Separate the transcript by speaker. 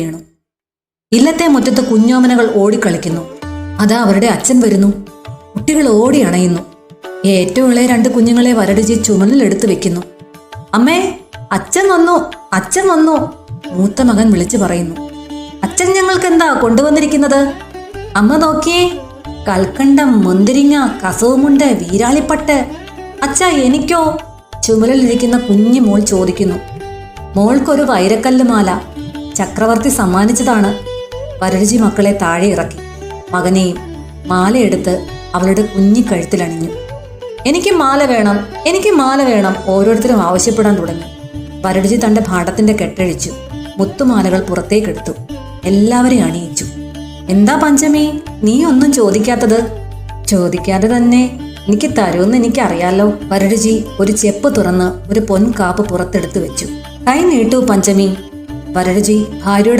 Speaker 1: വീണു. ഇല്ലത്തെ മുറ്റത്ത് കുഞ്ഞോമനകൾ ഓടിക്കളിക്കുന്നു. അതാ അവരുടെ അച്ഛൻ വരുന്നു. കുട്ടികൾ ഓടി അണയുന്നു. ഏറ്റവും ഇളയ 2 കുഞ്ഞുങ്ങളെ വരടുചി ചുമലിലെടുത്ത് വെക്കുന്നു. അമ്മേ, അച്ഛൻ വന്നു, അച്ഛൻ വന്നു. മൂത്ത മകൻ വിളിച്ചു പറയുന്നു. അച്ഛൻ ഞങ്ങൾക്ക് എന്താ കൊണ്ടുവന്നിരിക്കുന്നത്? അമ്മ നോക്കിയേ, കൽക്കണ്ടം, മുന്തിരിങ്ങ, കസവുമുണ്ട്, വീരാളിപ്പട്ട്. അച്ഛാ, എനിക്കോ? ചുമലിലിരിക്കുന്ന കുഞ്ഞു മോൾ ചോദിക്കുന്നു. മോൾക്കൊരു വൈരക്കല്ല് മാല ചക്രവർത്തി സമ്മാനിച്ചതാണ്. വരടുചി മക്കളെ താഴെ ഇറക്കി. മകനെയും മാലയെടുത്ത് അവളുടെ കുഞ്ഞി കഴുത്തിലണിഞ്ഞു. എനിക്ക് മാല വേണം, എനിക്ക് മാല വേണം, ഓരോരുത്തരും ആവശ്യപ്പെടാൻ തുടങ്ങി. വരടുചി തന്റെ ഭാടത്തിന്റെ കെട്ടഴിച്ചു. മുത്തുമാലകൾ പുറത്തേക്കെടുത്തു. എല്ലാവരെയും അണിയിച്ചു. എന്താ പഞ്ചമി, നീ ഒന്നും ചോദിക്കാത്തത്? ചോദിക്കാതെ തന്നെ എനിക്ക് തരുമെന്ന് എനിക്കറിയാലോ. വരടുചി ഒരു ചെപ്പ് തുറന്ന് ഒരു പൊൻകാപ്പ് പുറത്തെടുത്ത് വെച്ചു. കൈ നീട്ടു പഞ്ചമി. വരടുചി ഭാര്യയുടെ